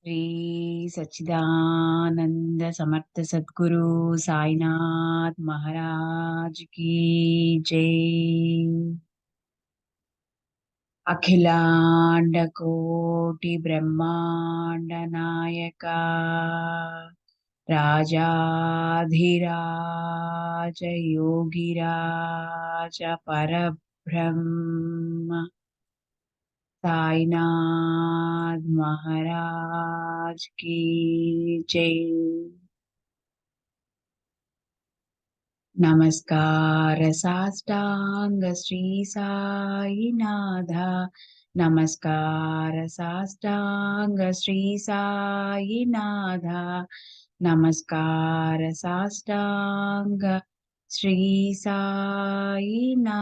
श्री सच्चिदानंद समर्थ सद्गुरु साईनाथ महाराज की जय। अखिलांड कोटि ब्रह्मांड नायका राजाधिराज योगिराज परब्रह्म साईनाथ महाराज की जय। नमस्कार साष्टांग श्री साईनाथा। नमस्कार साष्टांग श्री साईनाथा। नमस्कार साष्टांग श्री साईनाथा।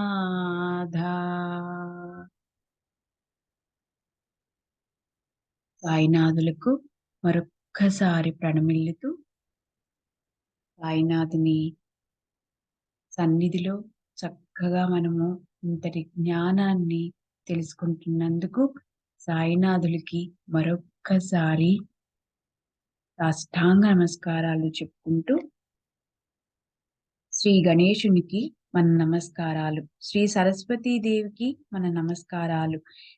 సాయినాథులకు మరొక్కసారి ప్రణమిల్లుతూ సాయినాథుని సన్నిధిలో చక్కగా మనము ఇంతటి జ్ఞానాన్ని తెలుసుకుంటున్నందుకు సాయినాథులకి మరొక్కసారి సాష్టాంగ నమస్కారాలు చెప్పుకుంటూ శ్రీ గణేశునికి మన నమస్కారాలు, శ్రీ సరస్వతీదేవికి మన నమస్కారాలు,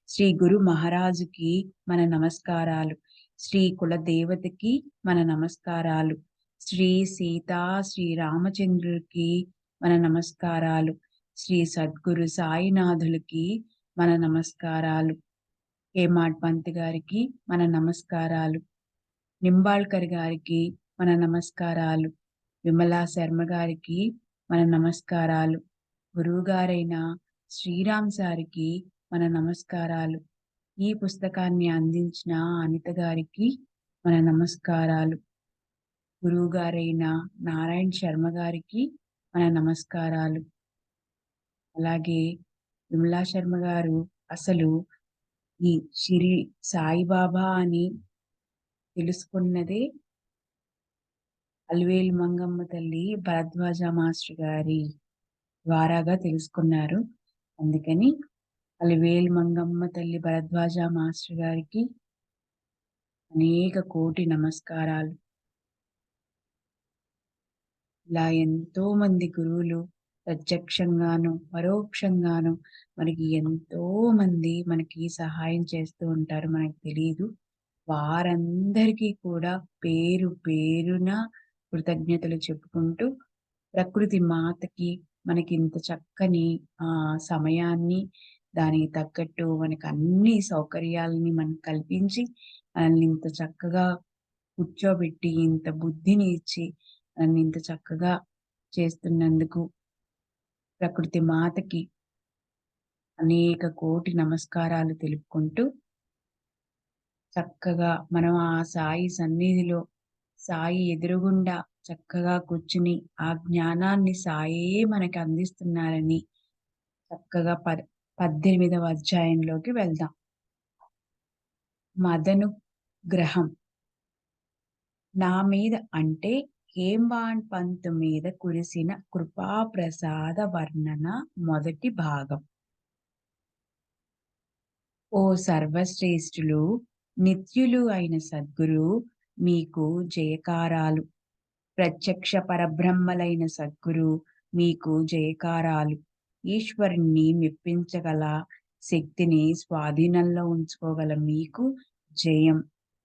శ్రీ గురు మహారాజుకి మన నమస్కారాలు, శ్రీ కులదేవతకి మన నమస్కారాలు, శ్రీ సీతా శ్రీ రామచంద్రుడికి మన నమస్కారాలు, శ్రీ సద్గురు సాయినాథులకి మన నమస్కారాలు, హేమాడ్ పంత్ గారికి మన నమస్కారాలు, నింబాళ్కర్ గారికి మన నమస్కారాలు, విమలా శర్మ గారికి మన నమస్కారాలు, గురువు గారైన శ్రీరామ్ సారికి మన నమస్కారాలు, ఈ పుస్తకాన్ని అందించిన అనిత గారికి మన నమస్కారాలు, గురువు గారైన నారాయణ శర్మ గారికి మన నమస్కారాలు. అలాగే విమలా శర్మ గారు అసలు ఈ శ్రీ సాయిబాబా అని తెలుసుకున్నదే అలివేలు మంగమ్మ తల్లి భరద్వాజ మాస్టర్ గారి ద్వారాగా తెలుసుకున్నారు. అందుకని అలివేలు మంగమ్మ తల్లి భరద్వాజ మాస్టర్ గారికి అనేక కోటి నమస్కారాలు. ఇలా ఎంతో మంది గురువులు ప్రత్యక్షంగాను పరోక్షంగాను మనకి ఎంతో మంది మనకి సహాయం చేస్తూ ఉంటారు, మనకు తెలియదు. వారందరికీ కూడా పేరు పేరున కృతజ్ఞతలు చెప్పుకుంటూ ప్రకృతి మాతకి మనకి ఇంత చక్కని సమయాన్ని, దానికి తగ్గట్టు మనకి అన్ని సౌకర్యాలని మనకు కల్పించి మనల్ని ఇంత చక్కగా కూర్చోబెట్టి ఇంత బుద్ధిని ఇచ్చి మనల్ని ఇంత చక్కగా చేస్తున్నందుకు ప్రకృతి మాతకి అనేక కోటి నమస్కారాలు తెలుపుకుంటూ చక్కగా మనం ఆ సాయి సన్నిధిలో సాయి ఎదురుగుండా చక్కగా కూర్చుని ఆ జ్ఞానాన్ని సాయే మనకి అందిస్తున్నారని చక్కగా 18వ అధ్యాయంలోకి వెళ్దాం. మదను గ్రహం నా మీద అంటే హేమాడ్ పంత్ మీద కురిసిన కృపాప్రసాద వర్ణన మొదటి భాగం. ఓ సర్వశ్రేష్ఠులు, నిత్యులు అయిన సద్గురు మీకు జయకారాలు. ప్రత్యక్ష పరబ్రహ్మలైన సద్గురు మీకు జయకారాలు. ఈశ్వరుణ్ణి మెప్పించగల శక్తిని స్వాధీనంలో ఉంచుకోగల మీకు జయం.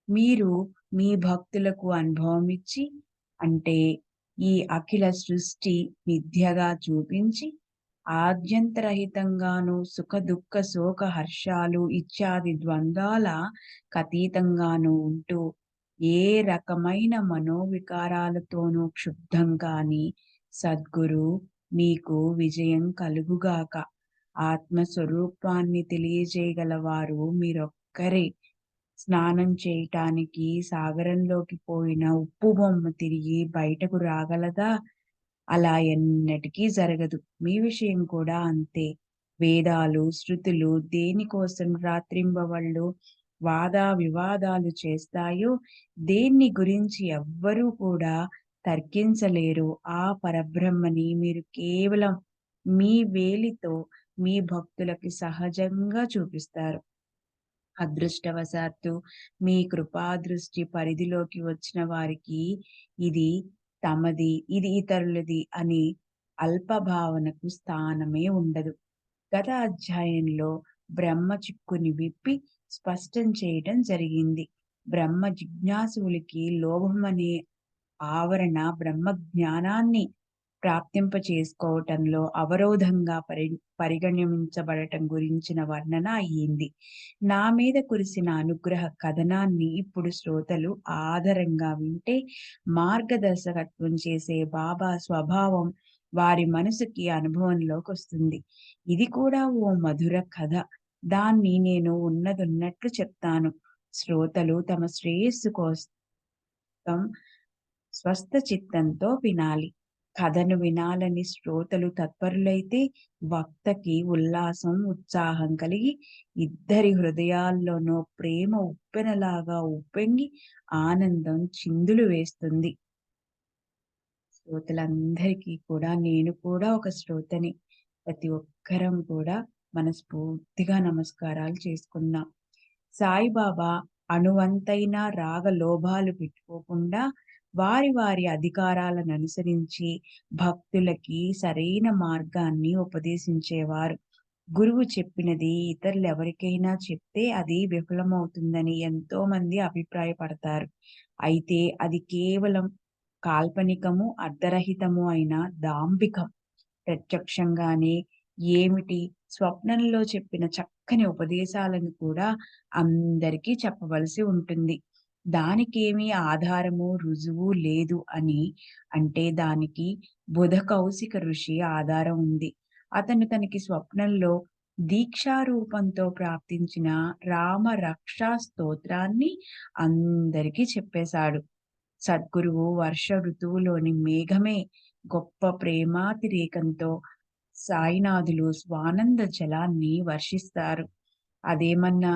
మీరు మీ భక్తులకు అనుభవం ఇచ్చి, అంటే ఈ అఖిల సృష్టి మిథ్యగా చూపించి ఆద్యంతరహితంగాను సుఖ దుఃఖ శోక హర్షాలు ఇత్యాది ద్వంద్వాల అతీతంగాను ఉంటూ ఏ రకమైన మనోవికారాలతోనూ క్షుబ్ధం కాని సద్గురు మీకు విజయం కలుగుగాక. ఆత్మస్వరూపాన్ని తెలియజేయగలవారు మీరొక్కరే. స్నానం చేయటానికి సాగరంలోకి పోయిన ఉప్పు బొమ్మ తిరిగి బయటకు రాగలదా? అలా ఎన్నటికీ జరగదు. మీ విషయం కూడా అంతే. వేదాలు శృతులు దేనికోసం రాత్రింబవళ్ళు వాద వివాదాలు చేస్తాయో, దేన్ని గురించి ఎవ్వరూ కూడా తర్కించలేరు, ఆ పరబ్రహ్మని మీరు కేవలం మీ వేలితో మీ భక్తులకి సహజంగా చూపిస్తారు. అదృష్టవశాత్తు మీ కృపాదృష్టి పరిధిలోకి వచ్చిన వారికి ఇది తమది, ఇది ఇతరులది అని అల్పభావనకు స్థానమే ఉండదు. గత అధ్యాయంలో బ్రహ్మ చిక్కుని విప్పి స్పష్టం చేయటం జరిగింది. బ్రహ్మ జిజ్ఞాసువులకి లోభమనే ఆవరణ బ్రహ్మ జ్ఞానాన్ని ప్రాప్తింపచేసుకోవటంలో అవరోధంగా పరిగణించబడటం గురించిన వర్ణన అయ్యింది. నా మీద కురిసిన అనుగ్రహ కథనాన్ని ఇప్పుడు శ్రోతలు ఆదరంగా వింటే మార్గదర్శకత్వం చేసే బాబా స్వభావం వారి మనసుకి అనుభవంలోకొస్తుంది. ఇది కూడా ఓ మధుర కథ. దాన్ని నేను ఉన్నదున్నట్లు చెప్తాను. శ్రోతలు తమ శ్రేయస్సు కోసం స్వస్థ చిత్తంతో వినాలి. కథను వినాలని శ్రోతలు తత్పరులైతే వక్తకి ఉల్లాసం, ఉత్సాహం కలిగి ఇద్దరి హృదయాల్లోనూ ప్రేమ ఉప్పెనలాగా ఉప్పొంగి ఆనందం చిందులు వేస్తుంది. శ్రోతలందరికీ కూడా నేను కూడా ఒక శ్రోతని. ప్రతి ఒక్కరం కూడా మనస్ఫూర్తిగా నమస్కారాలు చేసుకుందాం. సాయిబాబా అణువంతైన రాగ లోభాలు పెట్టుకోకుండా వారి వారి అధికారాలను అనుసరించి భక్తులకి సరైన మార్గాన్ని ఉపదేశించేవారు. గురువు చెప్పినది ఇతరులెవరికైనా చెప్తే అది విఫలమవుతుందని ఎంతో మంది అభిప్రాయపడతారు. అయితే అది కేవలం కాల్పనికము, అర్ధరహితము అయిన దాంభికం. ప్రత్యక్షంగానే ఏమిటి స్వప్నంలో చెప్పిన చక్కని ఉపదేశాలను కూడా అందరికీ చెప్పవలసి ఉంటుంది. దానికేమీ ఆధారము, రుజువు లేదు అని అంటే దానికి బుధ కౌశిక ఋషి ఆధారం ఉంది. అతను తనకి స్వప్నంలో దీక్షారూపంతో ప్రాప్తించిన రామ రక్షా స్తోత్రాన్ని అందరికీ చెప్పేశాడు. సద్గురువు వర్ష ఋతువులోని మేఘమే గొప్ప ప్రేమాతిరేకంతో సాయినాథులు స్వానంద జలాన్ని వర్షిస్తారు. అదేమన్నా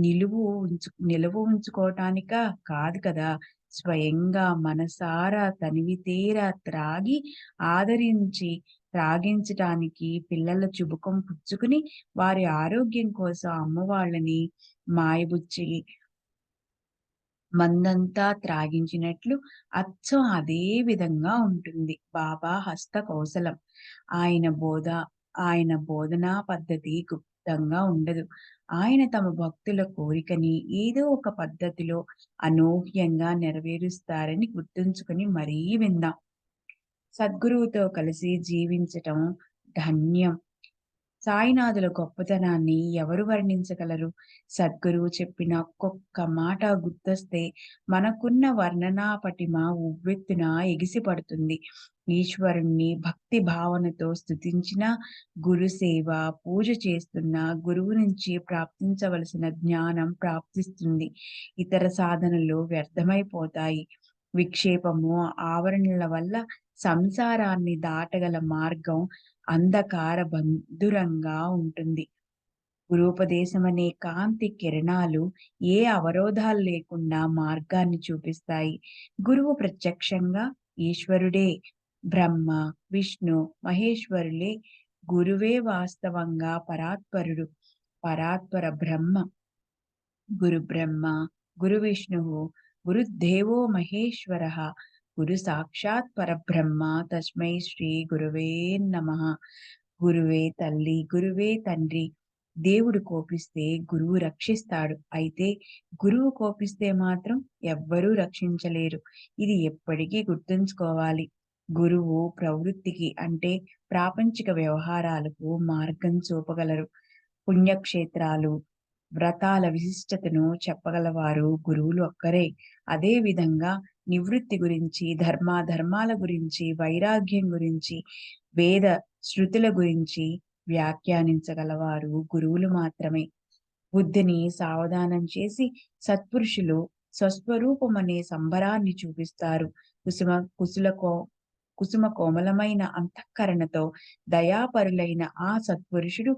నిలువ ఉంచుకోవటానికా? కాదు కదా! స్వయంగా మనసారా తనివితీరా త్రాగి ఆదరించి త్రాగించటానికి పిల్లల చుబుకం పుచ్చుకుని వారి ఆరోగ్యం కోసం అమ్మవాళ్ళని మాయబుచ్చి మందంతా త్రాగించినట్లు అచ్చం అదే విధంగా ఉంటుంది బాబా హస్త కౌశలం. ఆయన బోధ ఆయన బోధనా పద్ధతి గుప్తంగా ఉండదు. ఆయన తమ భక్తుల కోరికని ఏదో ఒక పద్ధతిలో అనూహ్యంగా నెరవేరుస్తారని గుర్తుంచుకుని మరీ విందాం. సద్గురువుతో కలిసి జీవించటం ధన్యం. సాయినాథుల గొప్పతనాన్ని ఎవరు వర్ణించగలరు? సద్గురువు చెప్పిన ఒక్కొక్క మాట గుర్తొస్తే మనకున్న వర్ణనా పటిమ ఉవ్వెత్తున ఎగిసిపడుతుంది. ఈశ్వరుణ్ణి భక్తి భావనతో స్తుతించిన, గురుసేవ, పూజ చేస్తున్న గురువు నుంచి ప్రాప్తించవలసిన జ్ఞానం ప్రాప్తిస్తుంది. ఇతర సాధనలు వ్యర్థమైపోతాయి. విక్షేపము, ఆవరణల వల్ల సంసారాన్ని దాటగల మార్గం అంధకార బంధురంగా ఉంటుంది. గురూపదేశమనే కాంతి కిరణాలు ఏ అవరోధాలు లేకుండా మార్గాన్ని చూపిస్తాయి. గురువు ప్రత్యక్షంగా ఈశ్వరుడే. బ్రహ్మ, విష్ణు, మహేశ్వరులే. గురువే వాస్తవంగా పరాత్పరుడు. పరాత్పర బ్రహ్మ. గురు బ్రహ్మ, గురు విష్ణువు, గురుదేవో మహేశ్వరః. గురు సాక్షాత్ పరబ్రహ్మ. తస్మై శ్రీ గురువే నమః. గురువే తల్లి, గురువే తండ్రి. దేవుడు కోపిస్తే గురువు రక్షిస్తాడు. అయితే గురువు కోపిస్తే మాత్రం ఎవ్వరూ రక్షించలేరు. ఇది ఎప్పటికీ గుర్తుంచుకోవాలి. గురువు ప్రవృత్తికి అంటే ప్రాపంచిక వ్యవహారాలకు మార్గం చూపగలరు. పుణ్యక్షేత్రాలు, వ్రతాల విశిష్టతను చెప్పగలవారు గురువులు ఒక్కరే. అదే విధంగా నివృత్తి గురించి, ధర్మాల గురించి, వైరాగ్యం గురించి, వేద శృతుల గురించి వ్యాఖ్యానించగలవారు గురువులు మాత్రమే. బుద్ధిని సావధానం చేసి సత్పురుషులు స్వస్వరూపమనే సంబరాన్ని చూపిస్తారు. కుసుమ కుసుల కో కుసుమ కోమలమైన అంతఃకరణతో దయాపరులైన ఆ సత్పురుషుడు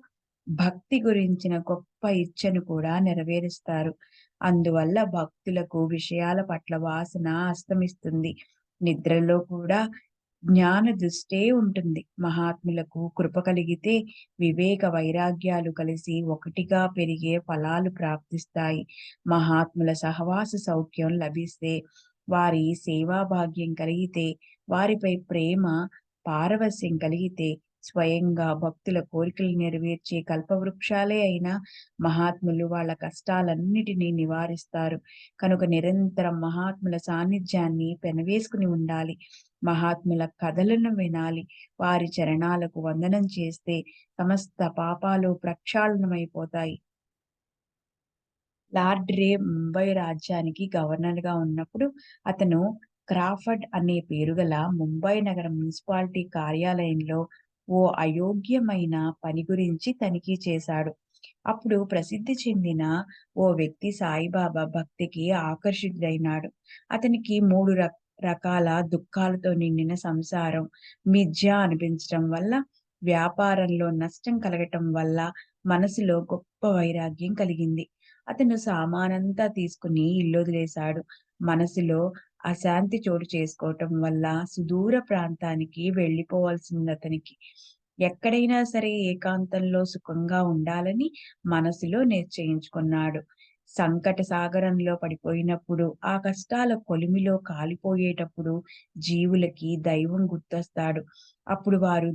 భక్తి గురించిన గొప్ప ఇచ్ఛను కూడా నెరవేరుస్తారు. అందువల్ల భక్తులకు విషయాల పట్ల వాసన అస్తమిస్తుంది. నిద్రలో కూడా జ్ఞాన దృష్టే ఉంటుంది. మహాత్ములకు కృప కలిగితే వివేక వైరాగ్యాలు కలిసి ఒకటిగా పెరిగే ఫలాలు ప్రాప్తిస్తాయి. మహాత్ముల సహవాస సౌఖ్యం లభిస్తే, వారి సేవా భాగ్యం కలిగితే, వారిపై ప్రేమ పారవస్యం కలిగితే, స్వయంగా భక్తుల కోరికలు నెరవేర్చే కల్పవృక్షాలే అయినా మహాత్ములు వాళ్ళ కష్టాలన్నిటినీ నివారిస్తారు. కనుక నిరంతరం మహాత్ముల సాన్నిధ్యాన్ని పెనవేసుకుని ఉండాలి. మహాత్ముల కథలను వినాలి. వారి చరణాలకు వందనం చేస్తే సమస్త పాపాలు ప్రక్షాళనమైపోతాయి. లార్డ్ రే ముంబై రాజ్యానికి గవర్నర్‌గా ఉన్నప్పుడు అతను క్రాఫర్డ్ అనే పేరుగల ముంబై నగర మున్సిపాలిటీ కార్యాలయంలో ఓ అయోగ్యమైన పని గురించి తనిఖీ చేశాడు. అప్పుడు ప్రసిద్ధి చెందిన ఓ వ్యక్తి సాయిబాబా భక్తికి ఆకర్షితుడైనాడు. అతనికి 3 రకాల దుఃఖాలతో నిండిన సంసారం, మిథ్య అనిపించటం వల్ల, వ్యాపారంలో నష్టం కలగటం వల్ల మనసులో గొప్ప వైరాగ్యం కలిగింది. అతను సామానంతా తీసుకుని ఇల్లొదిలేశాడు. మనసులో అశాంతి చోటు చేసుకోవటం వల్ల సుదూర ప్రాంతానికి వెళ్ళిపోవాల్సిందతనికి. ఎక్కడైనా సరే ఏకాంతంలో సుఖంగా ఉండాలని మనసులో నిశ్చయించుకున్నాడు. సంకట సాగరంలో పడిపోయినప్పుడు, ఆ కష్టాల కొలిమిలో కాలిపోయేటప్పుడు జీవులకి దైవం గుర్తొస్తాడు. అప్పుడు వారు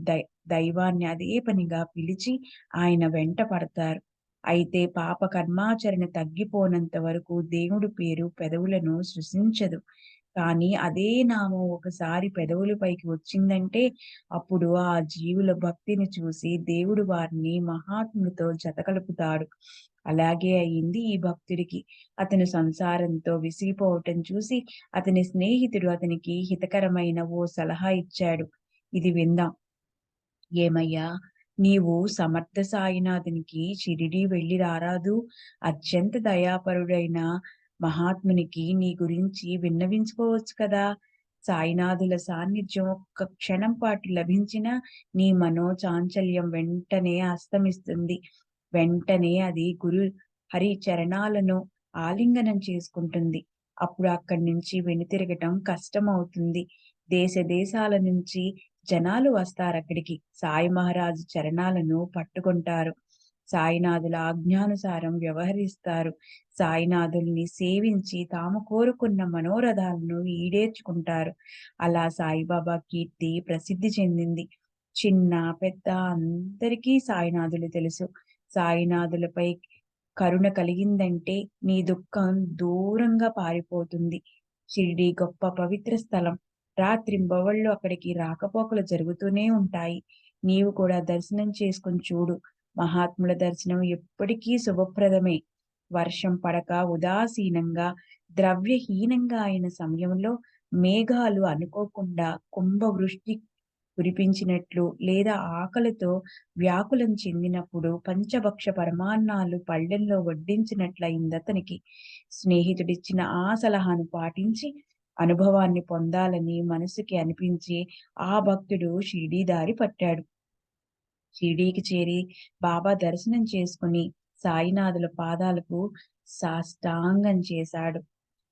దైవాన్ని అదే పనిగా పిలిచి ఆయన వెంట పడతారు. అయితే పాప కర్మాచరణ తగ్గిపోనంత వరకు దేవుడి పేరు పెదవులను సృశించదు. కానీ అదే నామం ఒకసారి పెదవులపైకి వచ్చిందంటే, అప్పుడు ఆ జీవుల భక్తిని చూసి దేవుడు వారిని మహాత్ములతో జతకలుపుతాడు. అలాగే అయింది ఈ భక్తుడికి. అతను సంసారంతో విసిగిపోవటం చూసి అతని స్నేహితుడు అతనికి హితకరమైన ఓ సలహా ఇచ్చాడు. ఇది విందాం. ఏమయ్యా! నీవు సమర్థ సాయినాథునికి షిరిడీ వెళ్ళి రారాదూ? అత్యంత దయాపరుడైన మహాత్మునికి నీ గురించి విన్నవించుకోవచ్చు కదా! సాయినాథుల సాన్నిధ్యం ఒక్క క్షణం పాటు లభించినా నీ మనోచాంచల్యం వెంటనే అస్తమిస్తుంది. వెంటనే అది హరి చరణాలను ఆలింగనం చేసుకుంటుంది. అప్పుడు అక్కడి నుంచి వెనుతిరగటం కష్టమవుతుంది. దేశ దేశాల నుంచి జనాలు వస్తారక్కడికి. సాయి మహారాజు చరణాలను పట్టుకుంటారు. సాయినాథుల ఆజ్ఞానుసారం వ్యవహరిస్తారు. సాయినాథుల్ని సేవించి తాము కోరుకున్న మనోరథాలను ఈడేర్చుకుంటారు. అలా సాయిబాబా కీర్తి ప్రసిద్ధి చెందింది. చిన్న, పెద్ద అందరికీ సాయినాథులు తెలుసు. సాయినాథులపై కరుణ కలిగిందంటే నీ దుఃఖం దూరంగా పారిపోతుంది. షిరిడీ గొప్ప పవిత్ర స్థలం. రాత్రింబవళ్ళు అక్కడికి రాకపోకలు జరుగుతూనే ఉంటాయి. నీవు కూడా దర్శనం చేసుకొని చూడు. మహాత్ముల దర్శనం ఎప్పటికీ శుభప్రదమే. వర్షం పడక ఉదాసీనంగా, ద్రవ్యహీనంగా అయిన సమయంలో మేఘాలు అనుకోకుండా కుంభవృష్టి కురిపించినట్లు లేదా ఆకలితో వ్యాకులం చెందినప్పుడు పంచభక్ష పరమాన్నాలు పళ్ళెంలో వడ్డించినట్లయిందతనికి. స్నేహితుడిచ్చిన ఆ సలహాను పాటించి అనుభవాన్ని పొందాలని మనసుకి అనిపించి ఆ భక్తుడు షిరిడీ దారి పట్టాడు. షిరిడీకి చేరి బాబా దర్శనం చేసుకుని సాయినాథుల పాదాలకు సాష్టాంగం చేశాడు.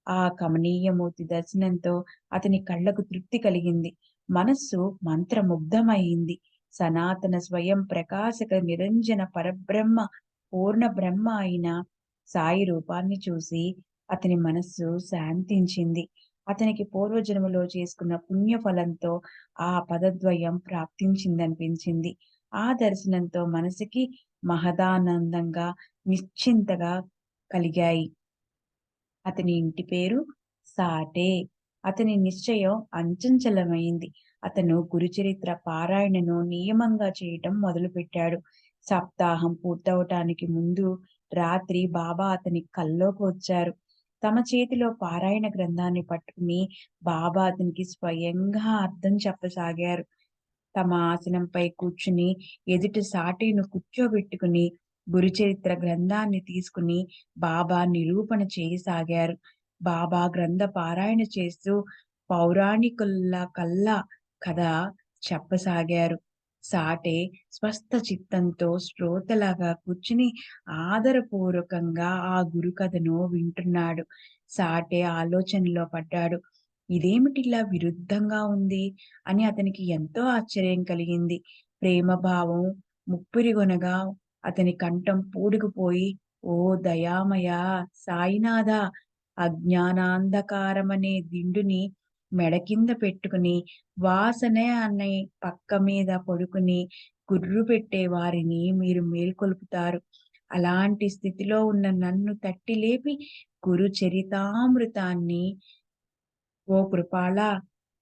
ఆ కమనీయమూర్తి దర్శనంతో అతని కళ్ళకు తృప్తి కలిగింది. మనస్సు మంత్రముగ్ధమయింది. సనాతన స్వయం ప్రకాశక నిరంజన పరబ్రహ్మ పూర్ణ బ్రహ్మ అయిన సాయి రూపాన్ని చూసి అతని మనస్సు శాంతించింది. అతనికి పూర్వజన్మలో చేసుకున్న పుణ్యఫలంతో ఆ పదద్వయం ప్రాప్తించిందనిపించింది. ఆ దర్శనంతో మనసుకి మహదానందంగా, నిశ్చింతగా కలిగాయి. అతని ఇంటి పేరు సాటే. అతని నిశ్చయం అంచంచలమైంది. అతను గురుచరిత్ర పారాయణను నియమంగా చేయటం మొదలుపెట్టాడు. సప్తాహం పూర్తవటానికి ముందు రాత్రి బాబా అతని కల్లోకి వచ్చారు. తమ చేతిలో పారాయణ గ్రంథాన్ని పట్టుకుని బాబా అతనికి స్వయంగా అర్థం చెప్పసాగారు. తమ ఆసనంపై కూర్చుని ఎదుట సాటిను కూర్చోబెట్టుకుని గురుచరిత్ర గ్రంథాన్ని తీసుకుని బాబా నిరూపణ చేయసాగారు. బాబా గ్రంథ పారాయణ చేస్తూ పౌరాణికుల్లా కల్లా కథ చెప్పసాగారు. సాటే స్వస్థ చిత్తంతో శ్రోతలాగా కూర్చుని ఆదరపూర్వకంగా ఆ గురు కథను వింటున్నాడు. సాటే ఆలోచనలో పడ్డాడు. ఇదేమిటిలా విరుద్ధంగా ఉంది అని అతనికి ఎంతో ఆశ్చర్యం కలిగింది. ప్రేమభావం ముప్పిరిగొనగా అతని కంఠం పూడుకుపోయి, "ఓ దయామయా! సాయినాథా! అజ్ఞానాంధకారమనే దిండుని మెడ కింద పెట్టుకుని, వాసనే అనే పక్క మీద పడుకుని గుర్రు పెట్టే వారిని మీరు మేల్కొలుపుతారు. అలాంటి స్థితిలో ఉన్న నన్ను తట్టి లేపి గురు చరితామృతాన్ని ఓ కృపాళా!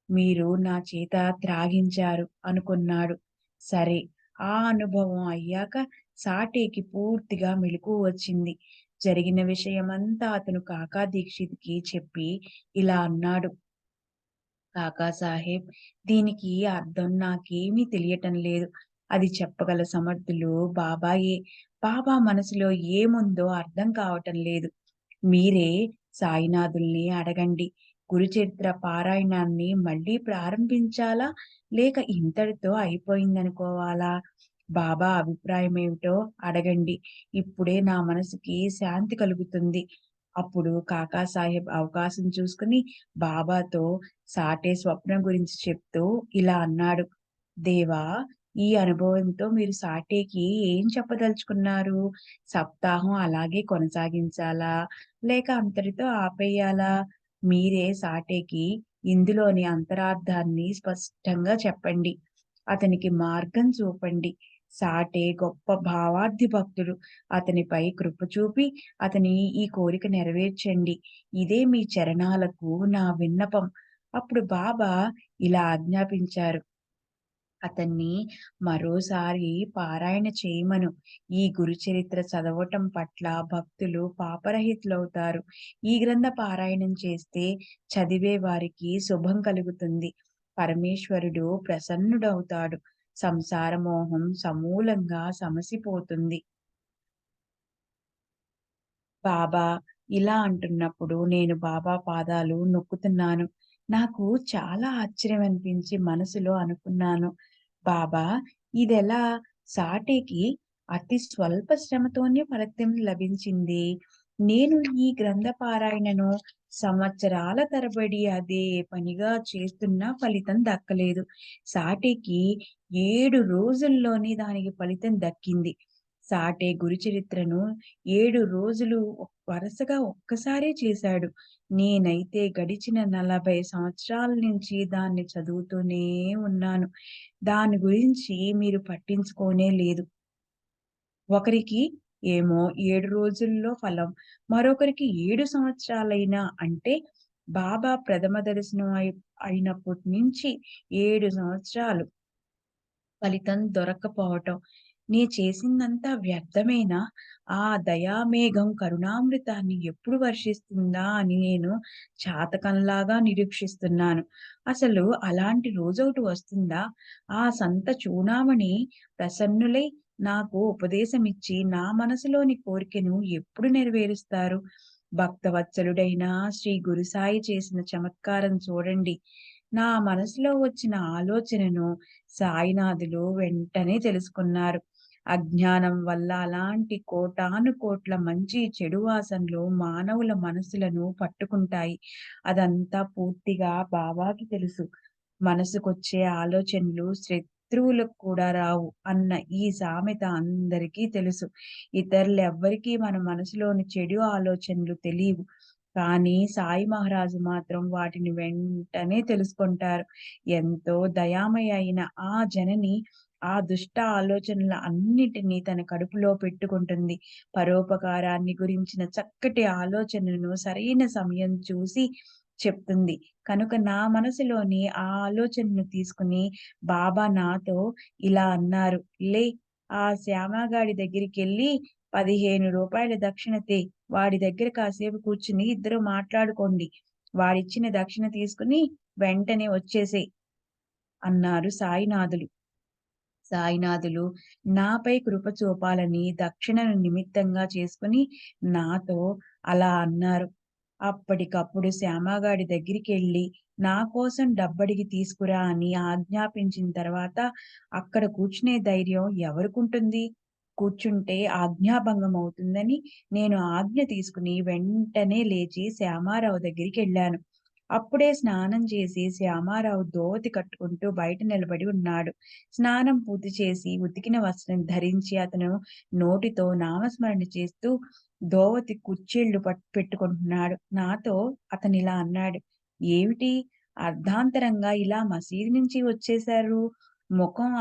మీరు నా చేత త్రాగించారు అనుకున్నాడు. సరే, ఆ అనుభవం అయ్యాక సాటేకి పూర్తిగా మెలకువ వచ్చింది. జరిగిన విషయమంతా అతను కాకా దీక్షిత్‌కి చెప్పి ఇలా అన్నాడు. కాకా సాహెబ్, దీనికి అర్థం నాకేమీ తెలియటం లేదు. అది చెప్పగల సమర్థులు బాబాయే. బాబా మనసులో ఏముందో అర్థం కావటం లేదు. మీరే సాయినాథుల్ని అడగండి. గురుచరిత్ర పారాయణాన్ని మళ్ళీ ప్రారంభించాలా? లేక ఇంతటితో అయిపోయిందనుకోవాలా? బాబా అభిప్రాయమేమిటో అడగండి. ఇప్పుడే నా మనసుకి శాంతి కలుగుతుంది. అప్పుడు కాకా సాహెబ్ అవకాశం చూసుకుని బాబాతో సాటే స్వప్నం గురించి చెప్తూ ఇలా అన్నాడు. దేవా! ఈ అనుభవంతో మీరు సాటేకి ఏం చెప్పదలుచుకున్నారు? సప్తాహం అలాగే కొనసాగించాలా? లేక అంతటితో ఆపేయాలా? మీరే సాటేకి ఇందులోని అంతరార్థాన్ని స్పష్టంగా చెప్పండి. అతనికి మార్గం చూపండి. సాటే గొప్ప భావార్థి భక్తుడు. అతనిపై కృప చూపి అతని ఈ కోరిక నెరవేర్చండి. ఇదే మీ చరణాలకు నా విన్నపం. అప్పుడు బాబా ఇలా ఆజ్ఞాపించారు. అతన్ని మరోసారి పారాయణ చేయమను. ఈ గురుచరిత్ర చదవటం పట్ల భక్తులు పాపరహితులవుతారు. ఈ గ్రంథ పారాయణం చేస్తే చదివే వారికి శుభం కలుగుతుంది. పరమేశ్వరుడు ప్రసన్నుడవుతాడు. సంసార మోహం సమూలంగా సమసిపోతుంది. బాబా ఇలా అంటున్నప్పుడు నేను బాబా పాదాలు నొక్కుతున్నాను. నాకు చాలా ఆశ్చర్యం అనిపించి మనసులో అనుకున్నాను. బాబా, ఇదెలా సాటికి అతి స్వల్ప శ్రమతోనే ఫలితం లభించింది. నేను ఈ గ్రంథ పారాయణను సంవత్సరాల తరబడి అదే పనిగా చేస్తున్నా ఫలితం దక్కలేదు. సాటికి 7 రోజుల్లోనే దానికి ఫలితం దక్కింది. సాటే గురుచరిత్రను 7 రోజులు వరుసగా ఒక్కసారే చేశాడు. నేనైతే గడిచిన 40 సంవత్సరాల నుంచి దాన్ని చదువుతూనే ఉన్నాను. దాని గురించి మీరు పట్టించుకోనే లేదు. ఒకరికి ఏమో 7 రోజుల్లో ఫలం, మరొకరికి 7 సంవత్సరాలైనా అంటే బాబా ప్రథమ దర్శనం అయినప్పటి నుంచి 7 సంవత్సరాలు ఫలితం దొరక్కపోవటం. నీ చేసిందంతా వ్యర్థమేనా? ఆ దయామేఘం కరుణామృతాన్ని ఎప్పుడు వర్షిస్తుందా అని నేను చాతకంలాగా నిరీక్షిస్తున్నాను. అసలు అలాంటి రోజొకటి వస్తుందా? ఆ సంత చూడామణి ప్రసన్నులై నాకు ఉపదేశమిచ్చి నా మనసులోని కోరికను ఎప్పుడు నెరవేరుస్తారు? భక్తవత్సలుడైన శ్రీ గురుసాయి చేసిన చమత్కారం చూడండి. నా మనసులో వచ్చిన ఆలోచనను సాయినాథులు వెంటనే తెలుసుకున్నారు. అజ్ఞానం వల్ల అలాంటి కోటానుకోట్ల మంచి చెడు వాసనలు మానవుల మనసులను పట్టుకుంటాయి. అదంతా పూర్తిగా బాబాకి తెలుసు. మనసుకొచ్చే ఆలోచనలు శత్రువులకు కూడా రావు అన్న ఈ సామెత అందరికీ తెలుసు. ఇతరులెవ్వరికీ మన మనసులోని చెడు ఆలోచనలు తెలీవు. కానీ సాయి మహారాజు మాత్రం వాటిని వెంటనే తెలుసుకుంటారు. ఎంతో దయామయి అయిన ఆ జనని ఆ దుష్ట ఆలోచనల అన్నిటిని తన కడుపులో పెట్టుకుంటుంది. పరోపకారాన్ని గురించిన చక్కటి ఆలోచనను సరైన సమయం చూసి చెప్తుంది. కనుక నా మనసులోని ఆ ఆలోచనను తీసుకొని బాబా నాతో ఇలా అన్నారు. "లే, ఆ శ్యామగాడి దగ్గరికెళ్ళి రూ. 15 దక్షిణ తే. వాడి దగ్గర కాసేపు కూర్చుని ఇద్దరు మాట్లాడుకోండి. వాడిచ్చిన దక్షిణ తీసుకొని వెంటనే వచ్చేసేయ్" అన్నారు సాయినాథులు. సాయినాథులు నాపై కృప చూపాలని దక్షిణను నిమిత్తంగా చేసుకొని నాతో అలా అన్నారు. అప్పటికప్పుడు శ్యామగాడి దగ్గరికెళ్ళి నా కోసం డబ్బడిగి తీసుకురా అని ఆజ్ఞాపించిన తర్వాత అక్కడ కూర్చునే ధైర్యం ఎవరికుంటుంది? కూర్చుంటే ఆజ్ఞాభంగం అవుతుందని నేను ఆజ్ఞ తీసుకుని వెంటనే లేచి శ్యామారావు దగ్గరికెళ్ళాను. అప్పుడే స్నానం చేసి శ్యామారావు ధోవతి కట్టుకుంటూ బయట నిలబడి ఉన్నాడు. స్నానం పూర్తి చేసి ఉతికిన వస్త్రం ధరించి అతను నోటితో నామస్మరణ చేస్తూ ధోవతి కుచ్చిళ్ళు పెట్టుకుంటున్నాడు. నాతో అతనిలా అన్నాడు. "ఏమిటి అర్ధాంతరంగా ఇలా మసీదు నుంచి వచ్చేశారు? ముఖం